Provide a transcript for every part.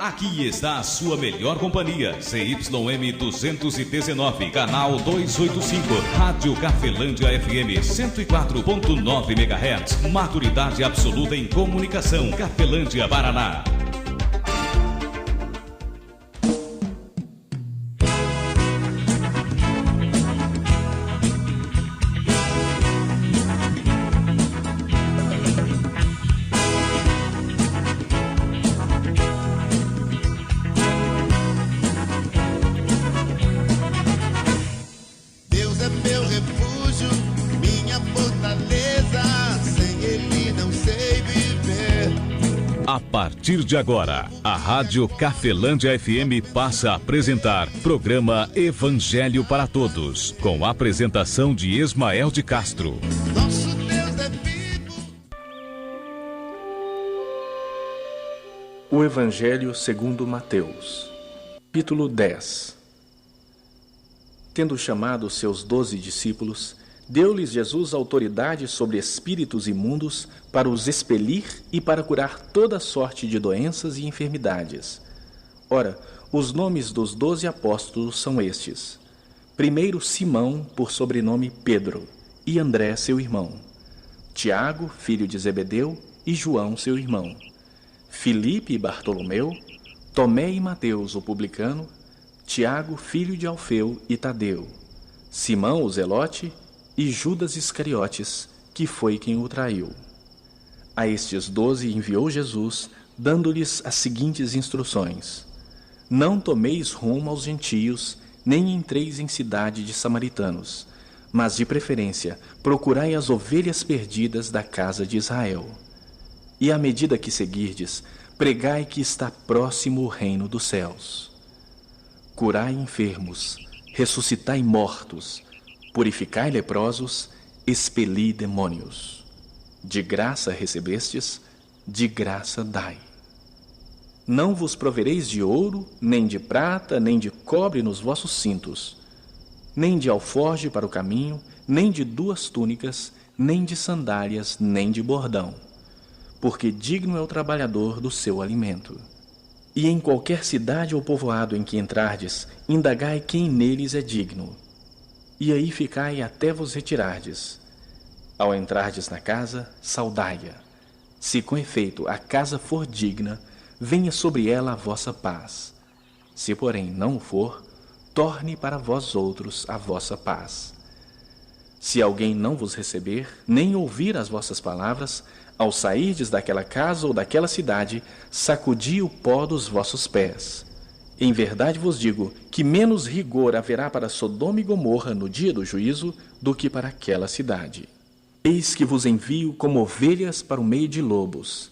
Aqui está a sua melhor companhia, CYM 219, canal 285, Rádio Cafelândia FM 104.9 MHz, maturidade absoluta em comunicação, Cafelândia, Paraná. A partir de agora, a Rádio Cafelândia FM passa a apresentar programa Evangelho para Todos, com a apresentação de Ismael de Castro. Nosso Deus é vivo. O Evangelho segundo Mateus, capítulo 10. Tendo chamado seus 12 discípulos, deu-lhes Jesus autoridade sobre espíritos imundos para os expelir e para curar toda sorte de doenças e enfermidades. Ora, os nomes dos 12 apóstolos são estes: primeiro Simão, por sobrenome Pedro, e André, seu irmão; Tiago, filho de Zebedeu, e João, seu irmão; Filipe e Bartolomeu; Tomé e Mateus, o publicano; Tiago, filho de Alfeu, e Tadeu; Simão, o zelote, e Judas Iscariotes, que foi quem o traiu. A estes 12 enviou Jesus, dando-lhes as seguintes instruções: não tomeis rumo aos gentios, nem entreis em cidade de samaritanos, mas de preferência procurai as ovelhas perdidas da casa de Israel. E à medida que seguirdes, pregai que está próximo o reino dos céus. Curai enfermos, ressuscitai mortos, purificai leprosos, expeli demônios. De graça recebestes, de graça dai. Não vos provereis de ouro, nem de prata, nem de cobre nos vossos cintos, nem de alforje para o caminho, nem de 2 túnicas, nem de sandálias, nem de bordão, porque digno é o trabalhador do seu alimento. E em qualquer cidade ou povoado em que entrardes, indagai quem neles é digno, e aí ficai até vos retirardes. Ao entrardes na casa, saudai-a. Se com efeito a casa for digna, venha sobre ela a vossa paz. Se porém não o for, torne para vós outros a vossa paz. Se alguém não vos receber, nem ouvir as vossas palavras, ao sairdes daquela casa ou daquela cidade, sacudi o pó dos vossos pés. Em verdade vos digo que menos rigor haverá para Sodoma e Gomorra no dia do juízo do que para aquela cidade. Eis que vos envio como ovelhas para o meio de lobos.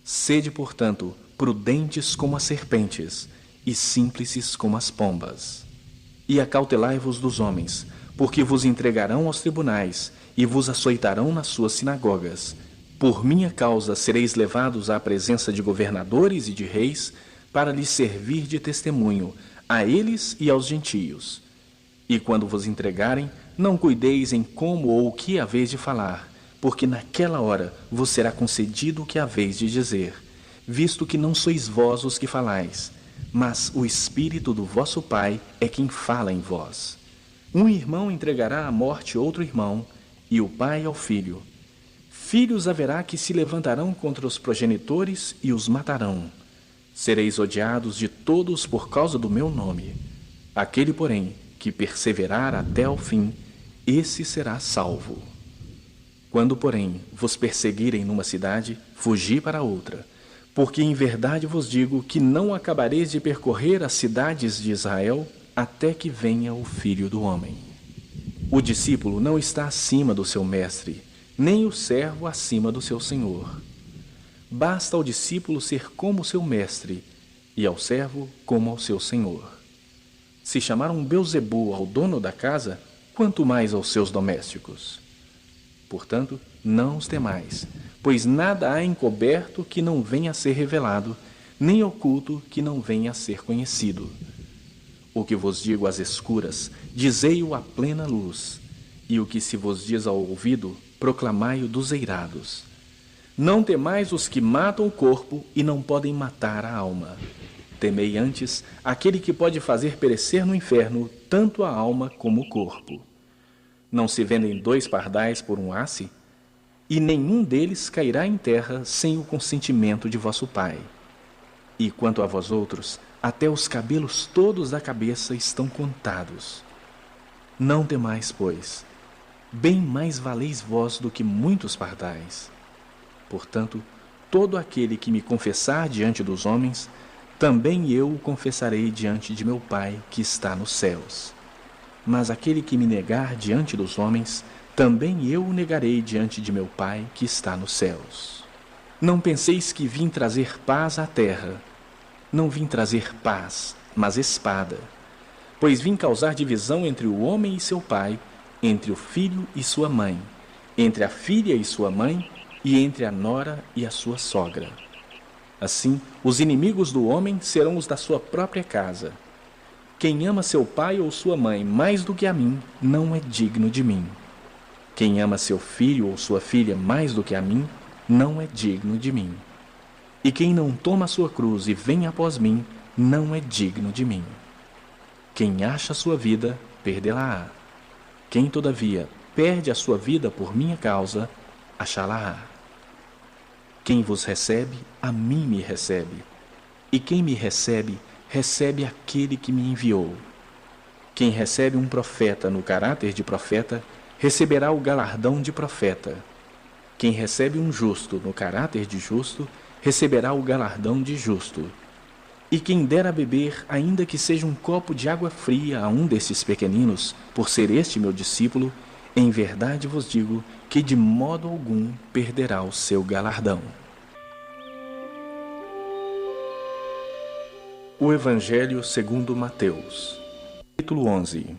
Sede, portanto, prudentes como as serpentes e simples como as pombas. E acautelai-vos dos homens, porque vos entregarão aos tribunais e vos açoitarão nas suas sinagogas. Por minha causa sereis levados à presença de governadores e de reis, para lhes servir de testemunho a eles e aos gentios. E quando vos entregarem, não cuideis em como ou o que haveis de falar, porque naquela hora vos será concedido o que haveis de dizer, visto que não sois vós os que falais, mas o Espírito do vosso Pai é quem fala em vós. Um irmão entregará à morte outro irmão, e o pai ao filho. Filhos haverá que se levantarão contra os progenitores e os matarão. Sereis odiados de todos por causa do meu nome. Aquele, porém, que perseverar até ao fim, esse será salvo. Quando, porém, vos perseguirem numa cidade, fugi para outra, porque em verdade vos digo que não acabareis de percorrer as cidades de Israel até que venha o Filho do Homem. O discípulo não está acima do seu mestre, nem o servo acima do seu senhor. Basta ao discípulo ser como seu mestre, e ao servo como ao seu senhor. Se chamaram Belzebu ao dono da casa, quanto mais aos seus domésticos. Portanto, não os temais, pois nada há encoberto que não venha a ser revelado, nem oculto que não venha a ser conhecido. O que vos digo às escuras, dizei-o à plena luz, e o que se vos diz ao ouvido, proclamai-o dos eirados. Não temais os que matam o corpo e não podem matar a alma. Temei antes aquele que pode fazer perecer no inferno tanto a alma como o corpo. Não se vendem 2 pardais por um asse? E nenhum deles cairá em terra sem o consentimento de vosso Pai. E quanto a vós outros, até os cabelos todos da cabeça estão contados. Não temais, pois, bem mais valeis vós do que muitos pardais. Portanto, todo aquele que me confessar diante dos homens, também eu o confessarei diante de meu Pai que está nos céus. Mas aquele que me negar diante dos homens, também eu o negarei diante de meu Pai que está nos céus. Não penseis que vim trazer paz à terra. Não vim trazer paz, mas espada. Pois vim causar divisão entre o homem e seu pai, entre o filho e sua mãe, entre a filha e sua mãe, e entre a nora e a sua sogra. Assim, os inimigos do homem serão os da sua própria casa. Quem ama seu pai ou sua mãe mais do que a mim, não é digno de mim. Quem ama seu filho ou sua filha mais do que a mim, não é digno de mim. E quem não toma a sua cruz e vem após mim, não é digno de mim. Quem acha a sua vida, perdê-la-á. Quem, todavia, perde a sua vida por minha causa, achá-la-á. Quem vos recebe, a mim me recebe. E quem me recebe, recebe aquele que me enviou. Quem recebe um profeta no caráter de profeta, receberá o galardão de profeta. Quem recebe um justo no caráter de justo, receberá o galardão de justo. E quem der a beber, ainda que seja um copo de água fria a um desses pequeninos, por ser este meu discípulo, em verdade vos digo que de modo algum perderá o seu galardão. O Evangelho segundo Mateus, capítulo 11.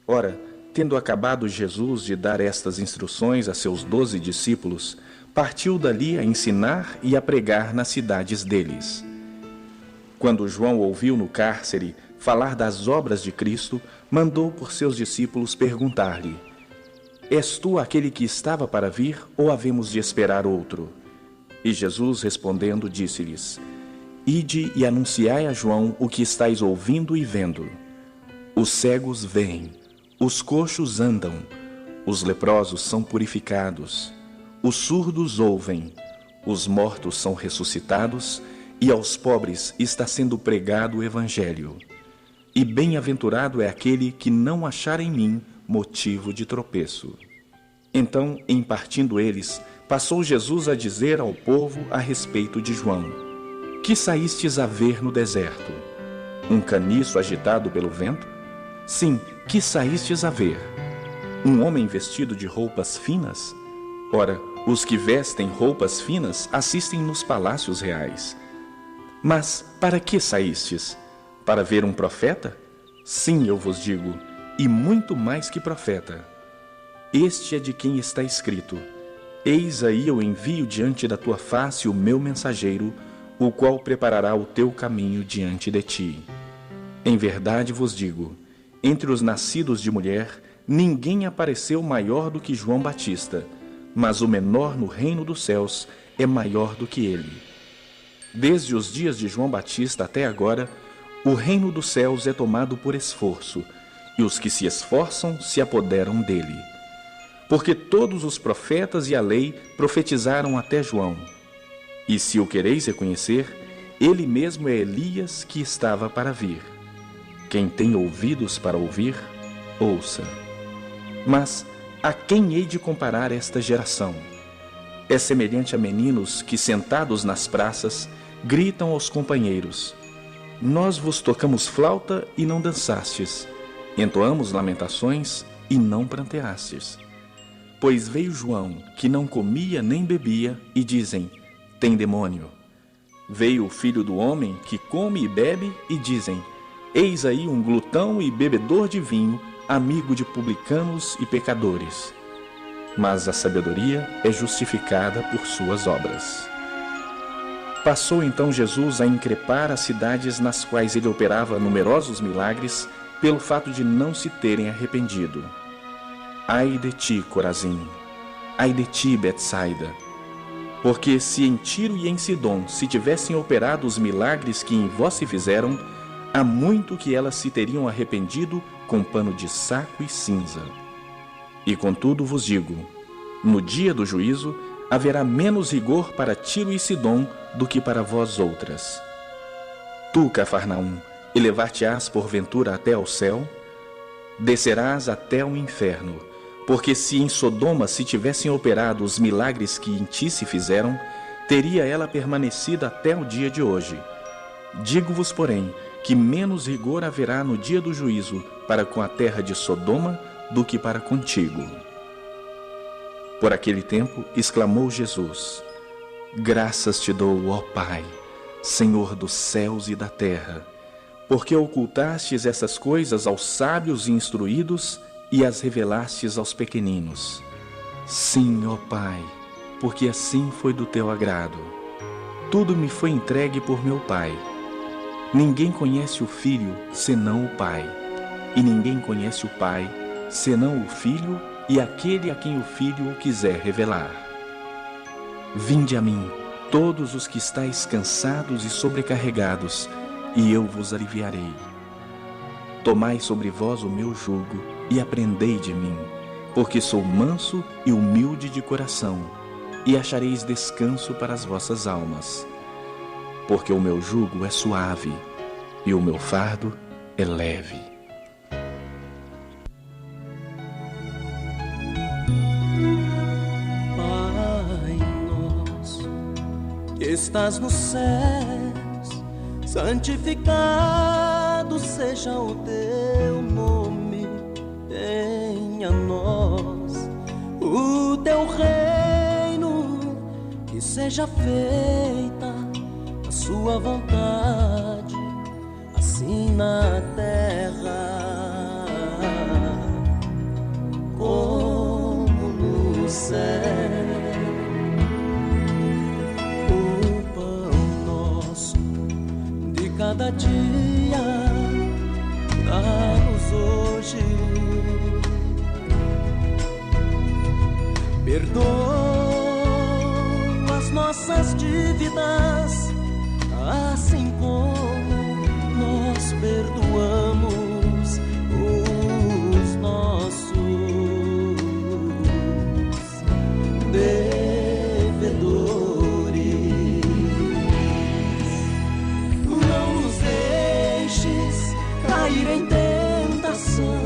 Ora, tendo acabado Jesus de dar estas instruções a seus 12 discípulos, partiu dali a ensinar e a pregar nas cidades deles. Quando João ouviu no cárcere falar das obras de Cristo, mandou por seus discípulos perguntar-lhe: És tu aquele que estava para vir, ou havemos de esperar outro? E Jesus, respondendo, disse-lhes: Ide e anunciai a João o que estáis ouvindo e vendo. Os cegos veem, os coxos andam, os leprosos são purificados, os surdos ouvem, os mortos são ressuscitados, e aos pobres está sendo pregado o Evangelho. E bem-aventurado é aquele que não achar em mim motivo de tropeço. Então, em partindo eles, passou Jesus a dizer ao povo a respeito de João: Que saístes a ver no deserto? Um caniço agitado pelo vento? Sim, que saístes a ver? Um homem vestido de roupas finas? Ora, os que vestem roupas finas assistem nos palácios reais. Mas para que saístes? Para ver um profeta? Sim, eu vos digo, e muito mais que profeta. Este é de quem está escrito: Eis aí eu envio diante da tua face o meu mensageiro, o qual preparará o teu caminho diante de ti. Em verdade vos digo, entre os nascidos de mulher, ninguém apareceu maior do que João Batista, mas o menor no reino dos céus é maior do que ele. Desde os dias de João Batista até agora, o reino dos céus é tomado por esforço, e os que se esforçam se apoderam dele. Porque todos os profetas e a lei profetizaram até João. E se o quereis reconhecer, ele mesmo é Elias que estava para vir. Quem tem ouvidos para ouvir, ouça. Mas a quem hei de comparar esta geração? É semelhante a meninos que, sentados nas praças, gritam aos companheiros: Nós vos tocamos flauta e não dançastes, entoamos lamentações e não pranteastes. Pois veio João, que não comia nem bebia, e dizem: Tem demônio. Veio o Filho do Homem, que come e bebe, e dizem: Eis aí um glutão e bebedor de vinho, amigo de publicanos e pecadores. Mas a sabedoria é justificada por suas obras. Passou então Jesus a increpar as cidades nas quais ele operava numerosos milagres, pelo fato de não se terem arrependido. Ai de ti, Corazim! Ai de ti, Betsaida! Porque se em Tiro e em Sidom se tivessem operado os milagres que em vós se fizeram, há muito que elas se teriam arrependido com pano de saco e cinza. E contudo vos digo, no dia do juízo haverá menos rigor para Tiro e Sidom do que para vós outras. Tu, Cafarnaum, elevar-te-ás porventura até ao céu? Descerás até o inferno, porque se em Sodoma se tivessem operado os milagres que em ti se fizeram, teria ela permanecido até o dia de hoje. Digo-vos, porém, que menos rigor haverá no dia do juízo para com a terra de Sodoma do que para contigo. Por aquele tempo exclamou Jesus: Graças te dou, ó Pai, Senhor dos céus e da terra, porque ocultastes essas coisas aos sábios e instruídos e as revelastes aos pequeninos. Sim, ó Pai, porque assim foi do teu agrado. Tudo me foi entregue por meu Pai. Ninguém conhece o Filho, senão o Pai, e ninguém conhece o Pai, senão o Filho e aquele a quem o Filho o quiser revelar. Vinde a mim, todos os que estáis cansados e sobrecarregados, e eu vos aliviarei. Tomai sobre vós o meu jugo e aprendei de mim, porque sou manso e humilde de coração, e achareis descanso para as vossas almas. Porque o meu jugo é suave e o meu fardo é leve. Pai nosso, que estás nos céus, santificado seja o teu nome. Venha a nós o teu reino, que seja feita a sua vontade, assim na terra como no céu. O pão nosso de cada dia dá-nos hoje. Perdoa as nossas dívidas, assim como nós perdoamos os nossos devedores. Não nos deixes cair em tentação,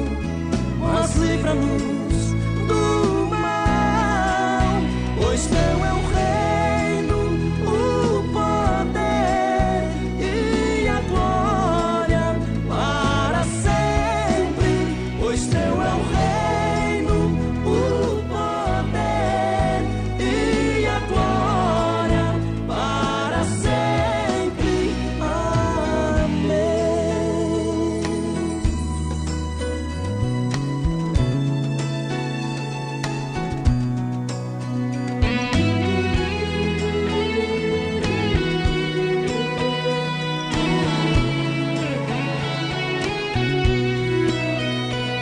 mas livra-nos do mal, pois teu é o reino, o poder e a glória para sempre. Pois teu é o reino, o poder e a glória para sempre. Amém.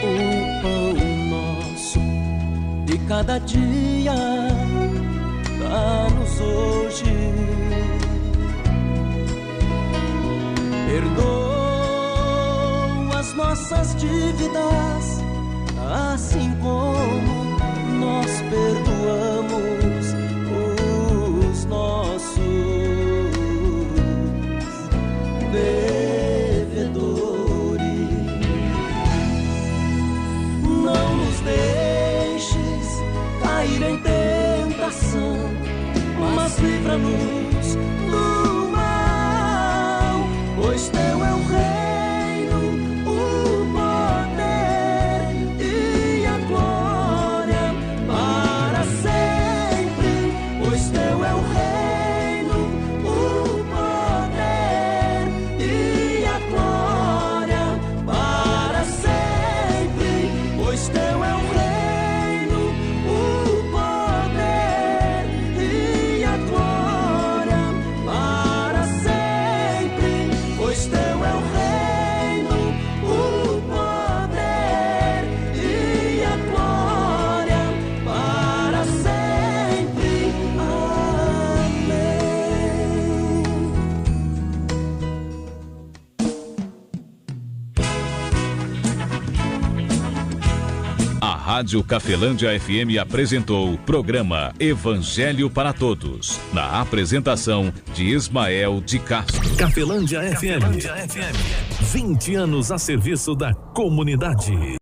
O pão nosso de cada dia dá-nos hoje. Perdoa as nossas dívidas, assim como nós perdoamos os nossos devedores. Não nos deixes cair em tentação, mas livra-nos do mal, pois teu é o reino, o poder e a glória para sempre. Pois teu é o reino, o poder e a glória para sempre. Pois teu é o reino, o poder e a glória A Rádio Cafelândia FM apresentou o programa Evangelho para Todos, na apresentação de Ismael de Castro. Cafelândia FM, 20 anos a serviço da comunidade.